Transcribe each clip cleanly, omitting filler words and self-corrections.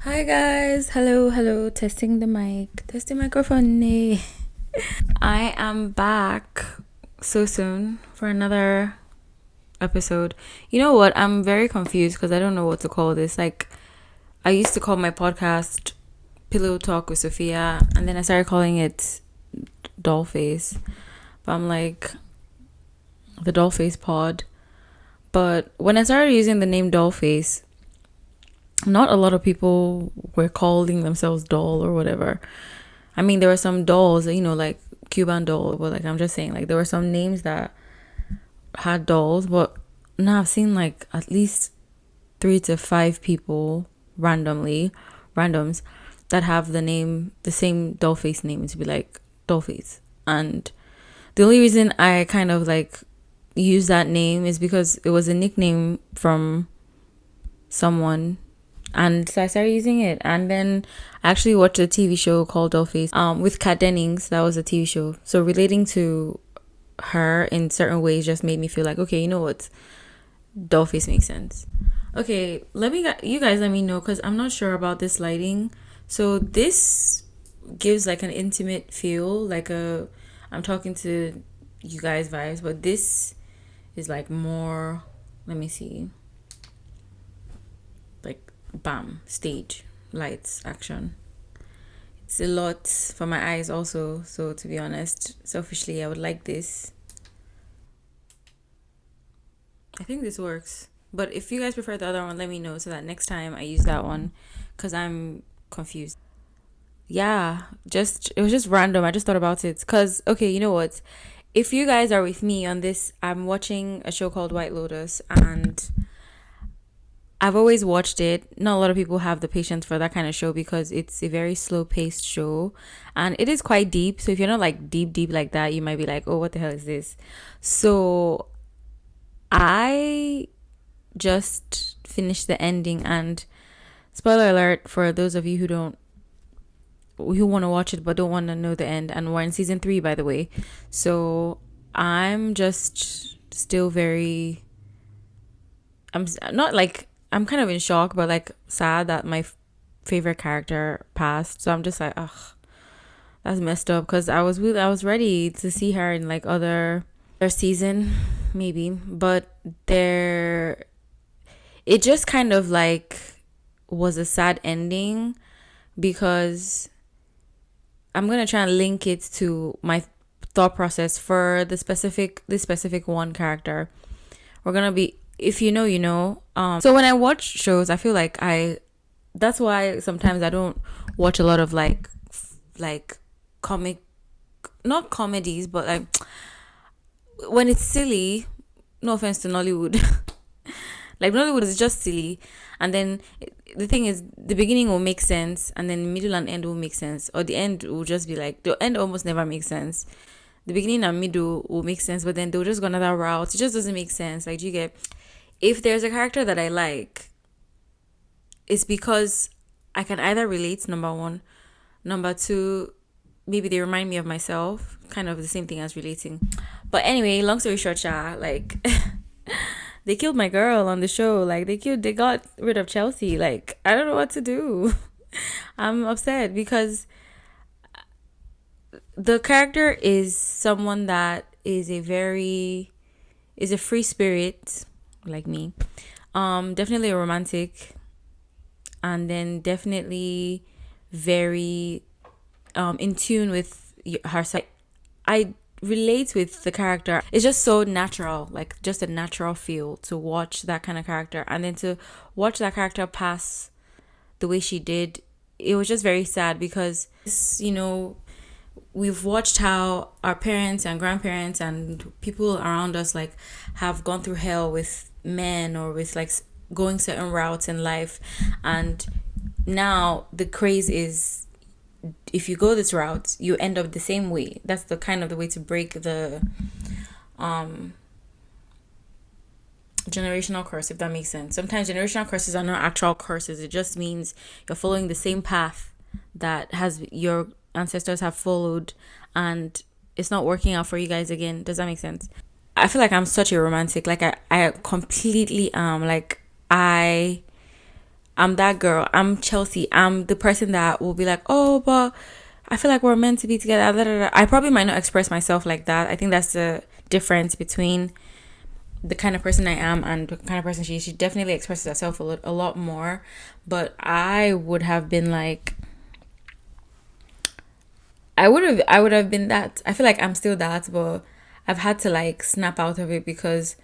Hi guys, hello, testing the mic, testing microphone. I am back so soon for another episode. You know what? I'm very confused because I don't know what to call this. Like, I used to call my podcast Pillow Talk with Sophia, and then I started calling it Dollface. But I'm like, the Dollface pod. But when I started using the name Dollface, not a lot of people were calling themselves doll or whatever. I mean, there were some dolls, like Cuban doll, but like I'm just saying, like there were some names that had dolls, but now I've seen like at least 3 to 5 people randoms that have the same dollface name to be like dollface. And the only reason I kind of like use that name is because it was a nickname from someone, and so I started using it. And then I actually watched a TV show called Dollface with Kat Dennings. That was a TV show, so relating to her in certain ways just made me feel like, okay, you know what, Dollface makes sense. Okay, you guys let me know because I'm not sure about this lighting. So this gives like an intimate feel, like I'm talking to you guys vibes, but this is like more, let me see, like bam, stage, lights, action. It's a lot for my eyes also, so to be honest, selfishly I would like this. I think this works, but if you guys prefer the other one, let me know so that next time I use that one, because I'm confused. Yeah, just it was just random. I just thought about it because, okay, you know what, if you guys are with me on this, I'm watching a show called White Lotus, and I've always watched it. Not a lot of people have the patience for that kind of show because it's a very slow paced show and it is quite deep. So if you're not like deep like that, you might be like, oh, what the hell is this? So I just finished the ending, and spoiler alert for those of you who want to watch it but don't want to know the end, and we're in season 3, by the way. So I'm just still very, I'm not like, I'm kind of in shock, but like sad that my favorite character passed. So I'm just like, ugh, that's messed up. Because I was ready to see her in like other season, maybe, but there, it just kind of like was a sad ending because I'm gonna try and link it to my thought process for this specific one character. We're gonna be, if you know, you know. So when I watch shows, I feel like that's why sometimes I don't watch a lot of like comic, not comedies, but like when it's silly. No offense to Nollywood. Like Nollywood is just silly, and then the thing is, the beginning will make sense, and then middle and end will make sense, or the end will just be like, the end almost never makes sense. The beginning and middle will make sense, but then they'll just go another route. It just doesn't make sense. Like, do you get? If there's a character that I like, it's because I can either relate, number one. Number two, maybe they remind me of myself. Kind of the same thing as relating. But anyway, long story short, like they killed my girl on the show. Like they got rid of Chelsea. Like, I don't know what to do. I'm upset because the character is someone that is a free spirit like me. Definitely a romantic, and then definitely very in tune with herself. I relate with the character. It's just so natural, like just a natural feel to watch that kind of character, and then to watch that character pass the way she did. It was just very sad because, we've watched how our parents and grandparents and people around us like have gone through hell with men or with like going certain routes in life, and now the craze is, if you go this route you end up the same way. That's the kind of the way to break the generational curse, if that makes sense. Sometimes generational curses are not actual curses. It just means you're following the same path that has your ancestors have followed, and it's not working out for you guys again. Does that make sense? I feel like I'm such a romantic. Like I completely like I'm that girl. I'm Chelsea. I'm the person that will be like, oh, but I feel like we're meant to be together. Da, da, da. I probably might not express myself like that. I think that's the difference between the kind of person I am and the kind of person she is. She definitely expresses herself a lot more. But I would have been like, I would have been that. I feel like I'm still that, but I've had to like snap out of it, because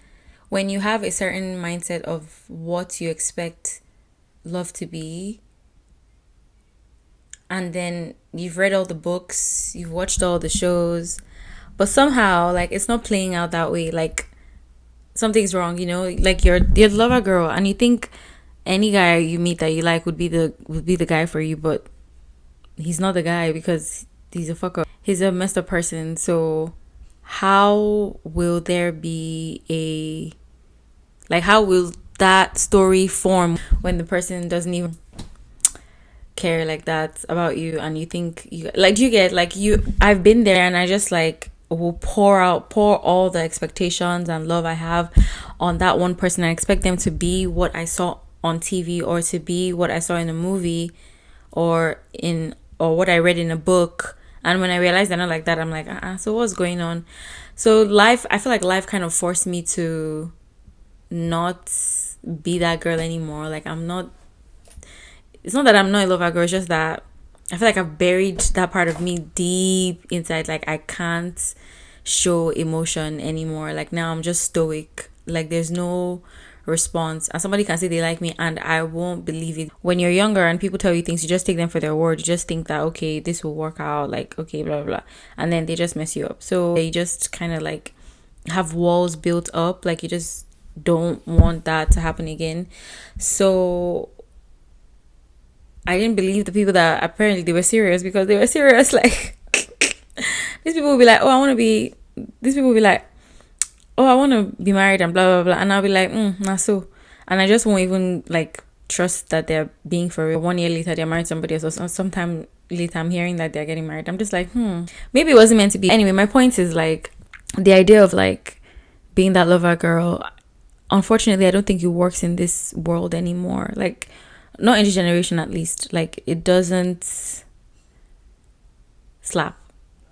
when you have a certain mindset of what you expect love to be, and then you've read all the books, you've watched all the shows, but somehow like it's not playing out that way. Like something's wrong, you know? Like you're the lover girl and you think any guy you meet that you like would be the guy for you, but he's not the guy, because he's a fucker. He's a messed up person. So how will there be how will that story form when the person doesn't even care like that about you, and you think you like, do you get like, I've been there, and I just like will pour all the expectations and love I have on that one person. I expect them to be what I saw on TV, or to be what I saw in a movie, or what I read in a book. And when I realized they're not like that, I'm like, so what's going on? So I feel like life kind of forced me to not be that girl anymore. Like it's not that I'm not a lover girl, it's just that I feel like I've buried that part of me deep inside. Like I can't show emotion anymore. Like now I'm just stoic. Like there's no response, and somebody can say they like me and I won't believe it. When you're younger and people tell you things, you just take them for their word. You just think that, okay, this will work out, like, okay, blah blah blah, and then they just mess you up. So they just kind of like have walls built up. Like you just don't want that to happen again. So I didn't believe the people that apparently they were serious, because they were serious. Like these people will be like, oh, I want to be. These people will be like, oh, I want to be married and blah blah blah, and I'll be like, nah, so, and I just won't even like trust that they're being for real. 1 year later, they're married to somebody else, or sometime later, I'm hearing that they're getting married. I'm just like, maybe it wasn't meant to be. Anyway, my point is like the idea of like being that lover girl. Unfortunately, I don't think it works in this world anymore. Like, not in this generation, at least. Like, it doesn't slap.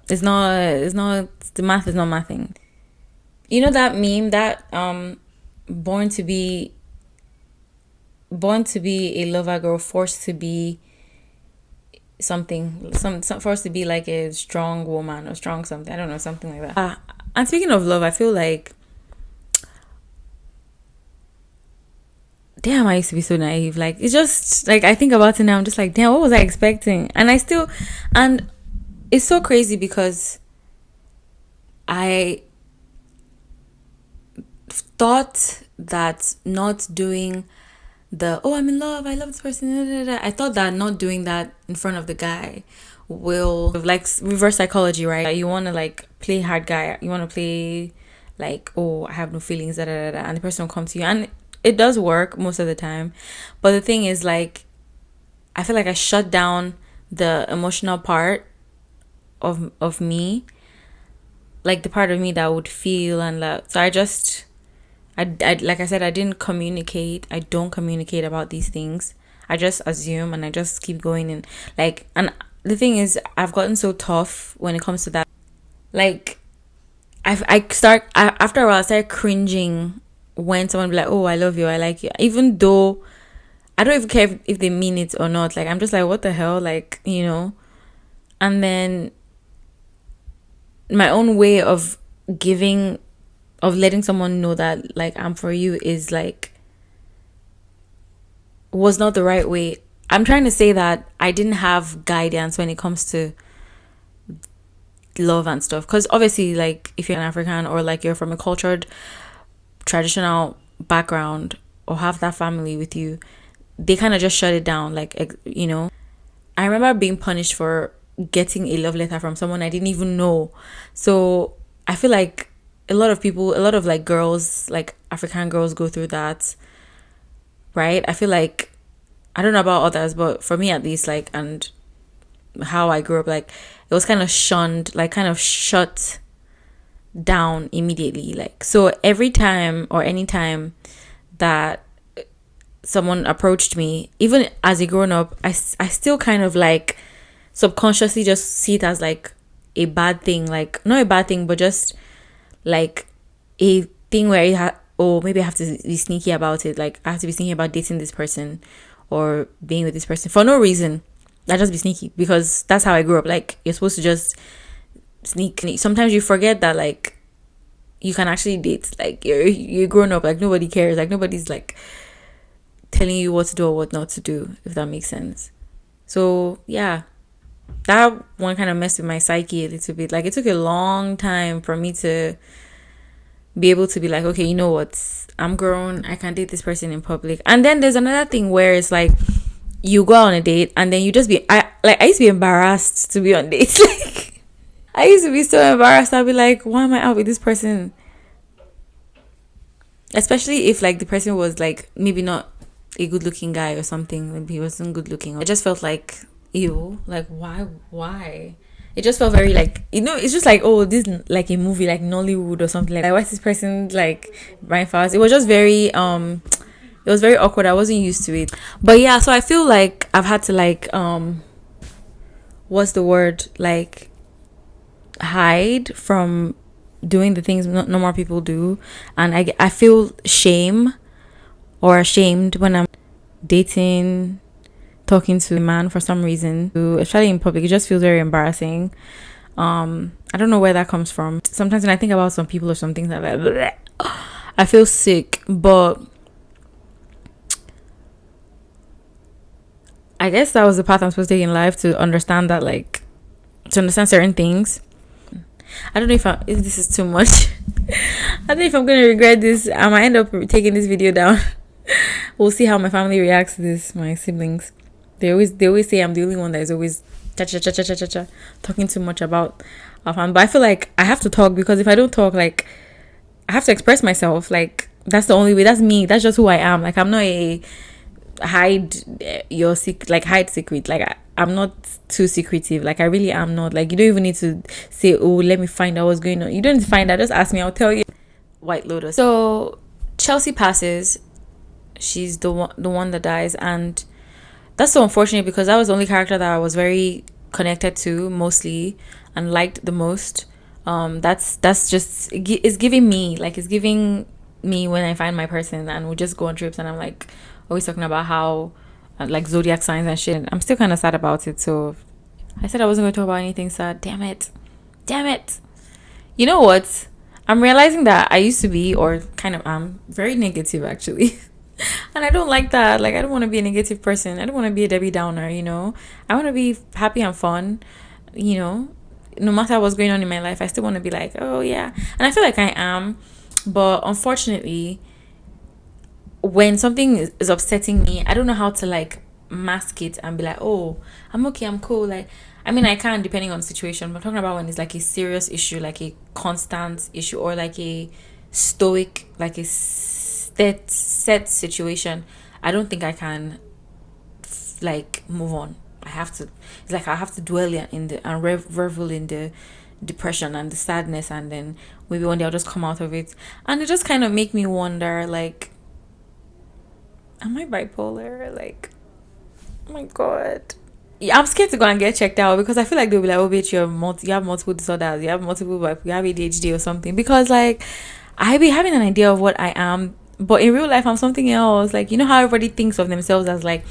It's not. The math is not mathing. You know that meme that born to be a lover girl, forced to be something, some forced to be like a strong woman or strong something. I don't know, something like that. And speaking of love, I feel like, damn, I used to be so naive. Like, it's just like I think about it now, I'm just like, damn, what was I expecting? And it's so crazy, because I thought that not doing I'm in love, I love this person, da, da, da. I thought that not doing that in front of the guy will, like, reverse psychology, right? You want to like play hard guy, you want to play like, oh, I have no feelings, da, da, da, da, and the person will come to you, and it does work most of the time. But the thing is, like, I feel like I shut down the emotional part of me, like the part of me that would feel and love. So I like I said, I didn't communicate. I don't communicate about these things. I just assume, and I just keep going. And like, and the thing is, I've gotten so tough when it comes to that. Like, after a while, I started cringing when someone be like, oh, I love you, I like you, even though I don't even care if they mean it or not. Like, I'm just like, what the hell, like, you know. And then my own way of letting someone know that like I'm for you is like, was not the right way. I'm trying to say that I didn't have guidance when it comes to love and stuff, because obviously, like, if you're an African, or like you're from a cultured traditional background, or have that family with you, they kind of just shut it down. Like, you know, I remember being punished for getting a love letter from someone I didn't even know. So I feel like a lot of like girls, like African girls, go through that, right? I feel like, I don't know about others, but for me at least, like, and how I grew up, like, it was kind of shunned, like kind of shut down immediately. Like, so every time or anytime that someone approached me, even as a grown up, I still kind of like subconsciously just see it as like a bad thing, like not a bad thing, but just like a thing where oh, maybe I have to be sneaky about it. Like I have to be sneaky about dating this person or being with this person for no reason. I just be sneaky because that's how I grew up. Like you're supposed to just sneak. Sometimes you forget that like you can actually date. Like you're grown up. Like nobody cares. Like nobody's like telling you what to do or what not to do, if that makes sense. So yeah, that one kind of messed with my psyche a little bit. Like it took a long time for me to be able to be like, okay, you know what, I'm grown, I can date this person in public. And then there's another thing where it's like you go on a date and then you just be I used to be embarrassed to be on dates. Like I used to be so embarrassed. I'd be like, why am I out with this person? Especially if like the person was like maybe not a good looking guy or something. Maybe he wasn't good looking. I just felt like, ew, like why? It just felt very like, it's just like, oh, this is like a movie like Nollywood or something. Like why is this person like Brian Fast? It was just very it was very awkward. I wasn't used to it. But yeah, so I feel like I've had to like what's the word, like hide from doing the things normal people do. And I feel shame or ashamed when I'm dating, talking to a man for some reason, especially in public. It just feels very embarrassing. I don't know where that comes from. Sometimes when I think about some people or some things like that, I feel sick. But I guess that was the path I'm supposed to take in life, to understand that, like, to understand certain things. I don't know if this is too much. I don't know if I'm gonna regret this. I might end up taking this video down. We'll see how my family reacts to this. My siblings, they always say I'm the only one that is always talking too much about our family. But I feel like I have to talk, because if I don't talk, like, I have to express myself. Like, that's the only way. That's me. That's just who I am. Like, I'm not a hide secret. Like, I'm not too secretive. Like, I really am not. Like, you don't even need to say, oh, let me find out what's going on. You don't need to find out. Just ask me. I'll tell you. White Lotus. So Chelsea passes. She's the one that dies, and that's so unfortunate, because that was the only character that I was very connected to mostly and liked the most. That's just, it's giving me when I find my person, and we just go on trips, and I'm like always talking about how like zodiac signs and shit. I'm still kind of sad about it, so I said I wasn't going to talk about anything sad. Damn it. You know what, I'm realizing that I used to be, or kind of am, very negative actually. And I don't like that. Like, I don't want to be a negative person. I don't want to be a Debbie Downer, I want to be happy and fun, no matter what's going on in my life. I still want to be like, oh yeah. And I feel like I am, but unfortunately, when something is upsetting me, I don't know how to like mask it and be like, oh, I'm okay, I'm cool. Like, I mean, I can, depending on the situation, but I'm talking about when it's like a serious issue, like a constant issue, or like a stoic, like a set situation. I don't think I can like move on. I have to, it's like I have to dwell in the and revel in the depression and the sadness, and then maybe one day I'll just come out of it. And it just kind of make me wonder, like, am I bipolar? Like, oh my god. Yeah, I'm scared to go and get checked out, because I feel like they'll be like, oh bitch, you have multiple disorders, you have ADHD or something. Because like, I be having an idea of what I am, but in real life I'm something else. Like, you know how everybody thinks of themselves as like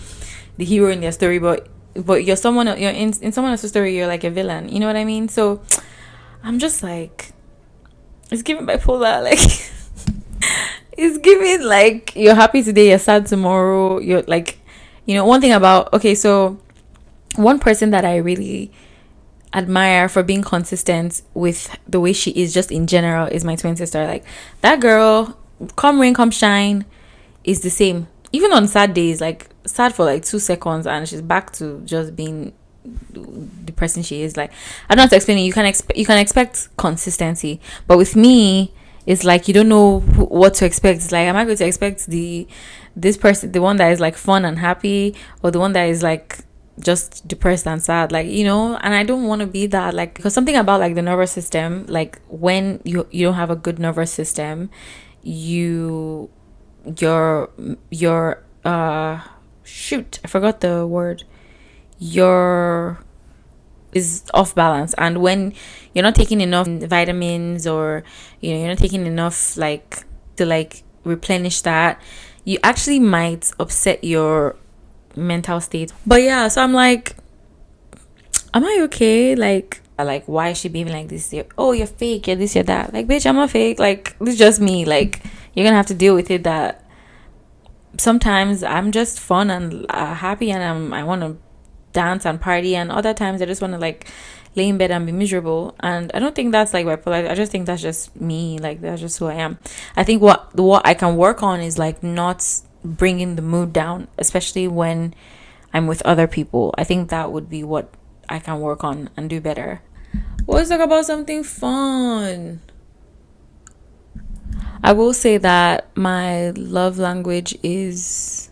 the hero in their story, but you're someone, you're in someone else's story, you're like a villain. You know what I mean? So I'm just like, it's giving bipolar. Like, it's giving like, you're happy today, you're sad tomorrow. You're like, one thing about, okay, so one person that I really admire for being consistent with the way she is just in general is my twin sister. Like, that girl, come rain come shine, is the same, even on sad days. Like, sad for like 2 seconds and she's back to just being the person she is. Like, I don't have to explain it. You can expect consistency, but with me, it's like you don't know what to expect. It's like, am I going to expect this person, the one that is like fun and happy, or the one that is like just depressed and sad? Like, and I don't want to be that. Like, because something about like the nervous system, like when you don't have a good nervous system, your shoot, I forgot the word. Your is off balance, and when you're not taking enough vitamins, or you're not taking enough like to like replenish that, you actually might upset your mental state. But yeah, so I'm like, am I okay? Like why is she behaving like this? Oh, you're fake, you're this, you're that. Like, bitch, I'm not fake. Like, this is just me. Like, you're gonna have to deal with it, that sometimes I'm just fun and happy, and I want to dance and party, and other times I just want to like lay in bed and be miserable. And I don't think that's like bipolar. I just think that's just me. Like, that's just who I am. I think what I can work on is like not bringing the mood down, especially when I'm with other people. I think that would be what I can work on and do better. Well, let's talk about something fun. I will say that my love language is,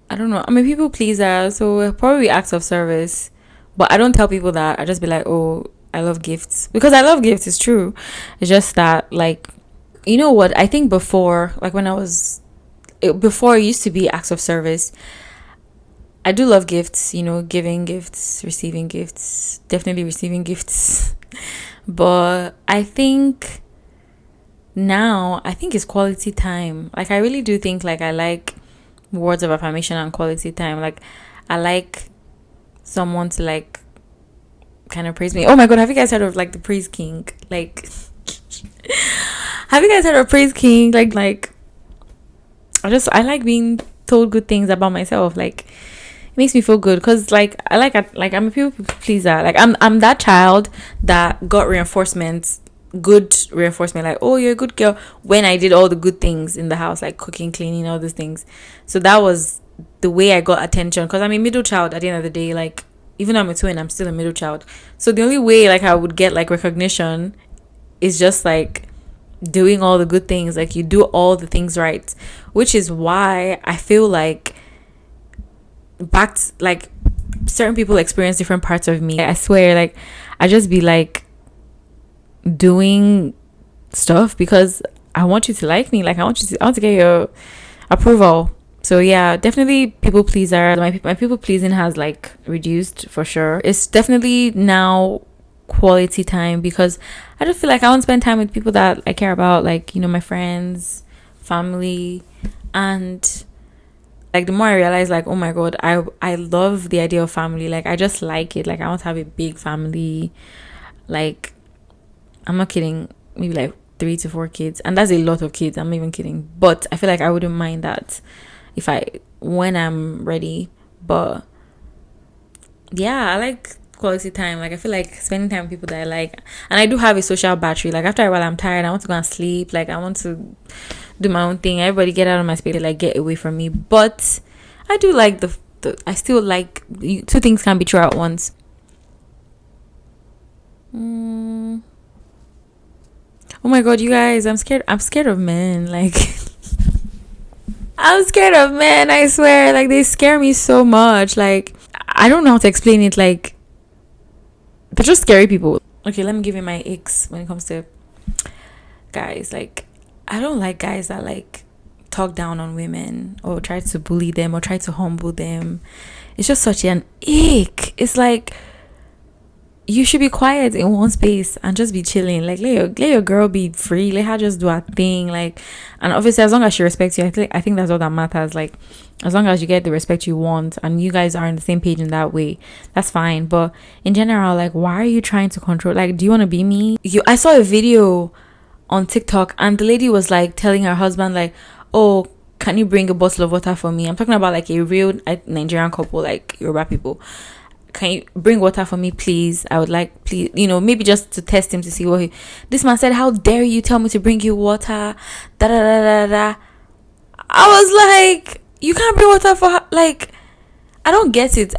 I don't know, I'm a people pleaser, so probably acts of service. But I don't tell people that. I just be like, oh, I love gifts. Because I love gifts, it's true. It's just that, like, you know what? I think before, like before it used to be acts of service. I do love gifts, giving gifts, receiving gifts, definitely receiving gifts. But I think now, it's quality time. Like, I really do think, like, I like words of affirmation and quality time. Like, I like someone to, like, kind of praise me. Oh my God, have you guys heard of, like, the praise king? Like, have you guys heard of praise king? Like, I like being told good things about myself. Like, makes me feel good, because like I'm a people pleaser. Like, I'm that child that got good reinforcement, like, oh, you're a good girl, when I did all the good things in the house, like cooking, cleaning, all those things. So that was the way I got attention, because I'm a middle child at the end of the day. Like, even though I'm a twin, I'm still a middle child. So the only way like I would get like recognition is just like doing all the good things. Like, you do all the things right, which is why I feel like like certain people experience different parts of me. I swear, like, I just be like doing stuff because I want you to like me. Like, I want to get your approval. So yeah, definitely people pleaser. My people pleasing has like reduced for sure. It's definitely now quality time, because I just feel like I want to spend time with people that I care about, like, my friends, family. And like, the more I realize, like, oh my God, I love the idea of family. Like, I just like it. Like, I want to have a big family. Like, I'm not kidding, maybe like 3 to 4 kids, and that's a lot of kids. I'm not even kidding. But I feel like I wouldn't mind that when I'm ready. But yeah, I like quality time. Like, I feel like spending time with people that I like. And I do have a social battery. Like, after a while, I'm tired, I want to go and sleep. Like, I want to do my own thing. Everybody get out of my space, like, get away from me. But I do like I still like, two things can be true at once. Oh my God, you guys, I'm scared of men. Like, I'm scared of men, I swear. Like, they scare me so much. Like, I don't know how to explain it. Like, they're just scary people. Okay, let me give you my icks when it comes to guys. Like, I don't like guys that like talk down on women, or try to bully them, or try to humble them. It's just such an ick. It's like, you should be quiet in one space and just be chilling. Like, let your girl be free. Let her just do her thing. Like, and obviously, as long as she respects you, I think that's all that matters. Like, as long as you get the respect you want and you guys are on the same page in that way, that's fine. But in general, like, why are you trying to control? Like, do you want to be me? I saw a video on TikTok, and the lady was like telling her husband, like, oh, can you bring a bottle of water for me? I'm talking about like a real Nigerian couple, like Yoruba people. Can you bring water for me, please? I would like, please, maybe just to test him to see what this man said. How dare you tell me to bring you water? Da da da da da. I was like, you can't bring water for her. Like, I don't get it.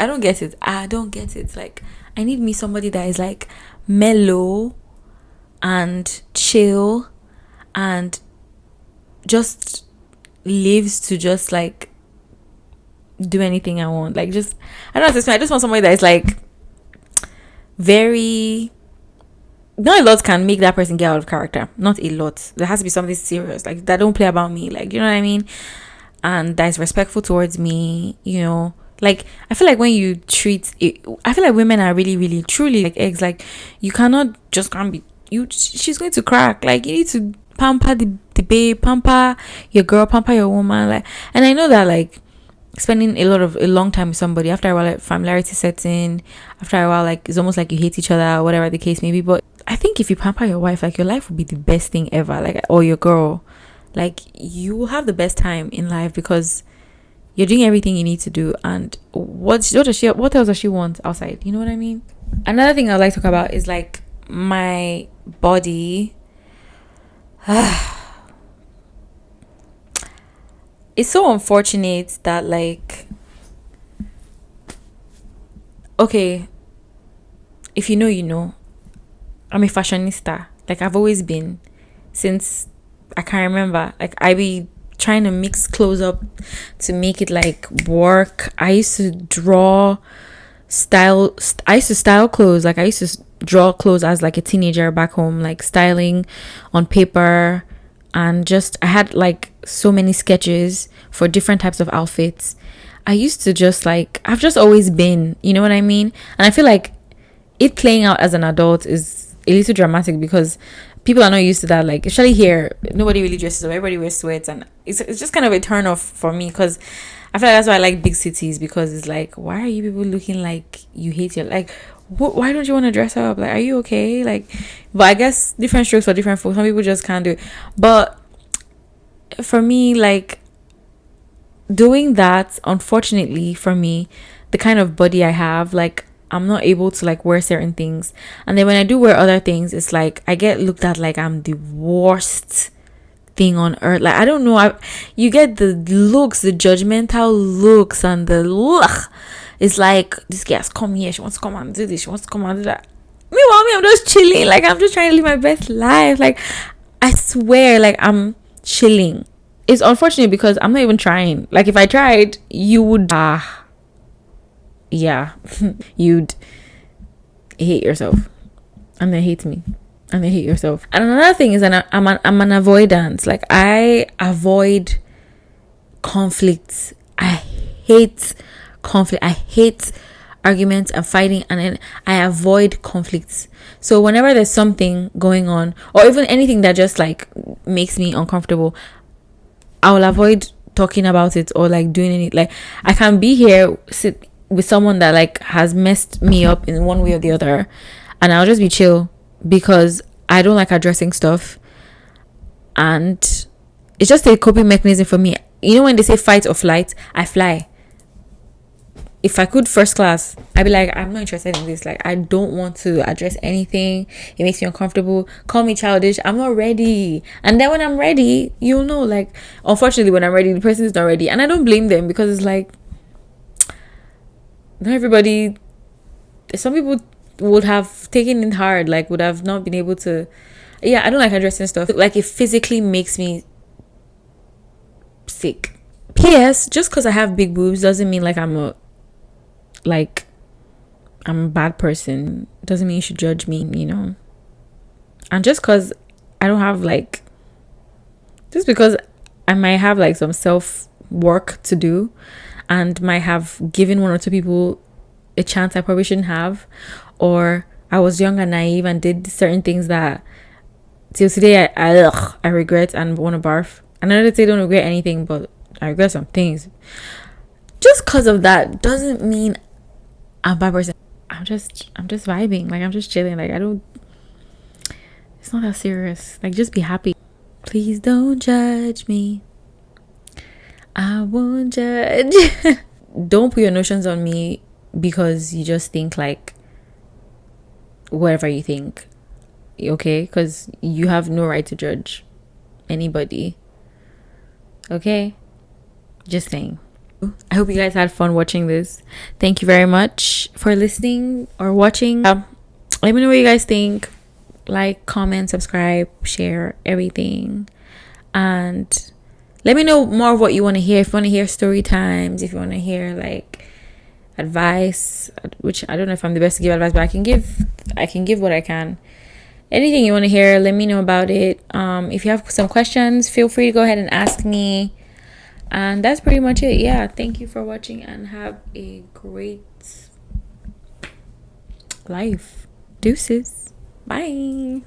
Like, I need me somebody that is like mellow and chill and just lives to just like do anything I want. Like, just, I don't know how to explain. I just want somebody that is like very not a lot can make that person get out of character. Not a lot. There has to be something serious, like that don't play about me, like, you know what I mean, and that is respectful towards me, you know. Like, I feel like when you treat it, I feel like women are really, really, truly like eggs. Like, you cannot just can't be you. She's going to crack. Like, you need to pamper the babe, pamper your girl, pamper your woman. Like, and I know that, like, spending a long time with somebody, after a while, like, familiarity sets in. After a while, like, it's almost like you hate each other, whatever the case may be. But I think if you pamper your wife, like, your life will be the best thing ever. Like, or your girl, like, you will have the best time in life because you're doing everything you need to do. And what else does she want outside? You know what I mean? Another thing I'd like to talk about is, like, my body. It's so unfortunate that, like, okay, if you know, you know, I'm a fashionista. Like, I've always been, since I can remember. Like, I be trying to mix clothes up to make it, like, work. I used to style clothes. Like, I used to draw clothes as, like, a teenager back home, like, styling on paper. And just, I had, like, so many sketches for different types of outfits. I used to just, like, I've just always been, you know what I mean? And I feel like it playing out as an adult is a little dramatic because people are not used to that. Like, especially here, nobody really dresses up, everybody wears sweats, and it's just kind of a turn off for me, because I feel like that's why I like big cities, because it's like, why are you people looking like you hate your, like, why don't you want to dress up? Like, are you okay? Like, but I guess different strokes for different folks. Some people just can't do it. But for me, like, doing that, unfortunately for me, the kind of body I have, like, I'm not able to, like, wear certain things. And then when I do wear other things, it's like I get looked at like I'm the worst thing on earth. Like, I don't know, you get the looks, the judgmental looks, and the ugh. It's like, this girl has come here, she wants to come and do this, she wants to come and do that. Meanwhile, I'm just chilling. Like, I'm just trying to live my best life. Like, I swear, like, I'm chilling. It's unfortunate because I'm not even trying. Like, if I tried, you would yeah, you'd hate yourself, and then hate me, and then hate yourself. And another thing is that I'm an avoidance. Like, I avoid conflicts. I hate conflict. I hate arguments and fighting, and then I avoid conflicts. So whenever there's something going on, or even anything that just, like, makes me uncomfortable, I will avoid talking about it or, like, doing any, like, I can be here, sit with someone that, like, has messed me up in one way or the other, and I'll just be chill because I don't like addressing stuff, and it's just a coping mechanism for me. You know, when they say fight or flight, I fly. If I could first class, I'd be like, I'm not interested in this. Like, I don't want to address anything. It makes me uncomfortable. Call me childish. I'm not ready. And then when I'm ready, you'll know. Like, unfortunately, when I'm ready, the person is not ready. And I don't blame them, because it's like, not everybody, some people would have taken it hard, like, would have not been able to. Yeah, I don't like addressing stuff. Like, it physically makes me sick. P.S. Just because I have big boobs doesn't mean, like, I'm a bad person. Doesn't mean you should judge me, you know. And just because I don't have, like, just because I might have, like, some self work to do, and might have given one or two people a chance I probably shouldn't have, or I was young and naive and did certain things that till today I regret and want to barf. And I know they don't regret anything, but I regret some things. Just because of that doesn't mean I'm a bad person. I'm just vibing. Like, I'm just chilling. Like, it's not that serious. Like, just be happy. Please don't judge me. I won't judge. Don't put your notions on me because you just think, like, whatever you think. Okay? Because you have no right to judge anybody. Okay? Just saying. I hope you guys had fun watching this. Thank you very much for listening or watching. Let me know what you guys think. Like, comment, subscribe, share, everything. And let me know more of what you want to hear. If you want to hear story times, if you want to hear, like, advice, which I don't know if I'm the best to give advice, but I can give what I can. anything you want to hear, let me know about it. If you have some questions, feel free to go ahead and ask me. And that's pretty much it. Yeah, thank you for watching and have a great life. Deuces. Bye.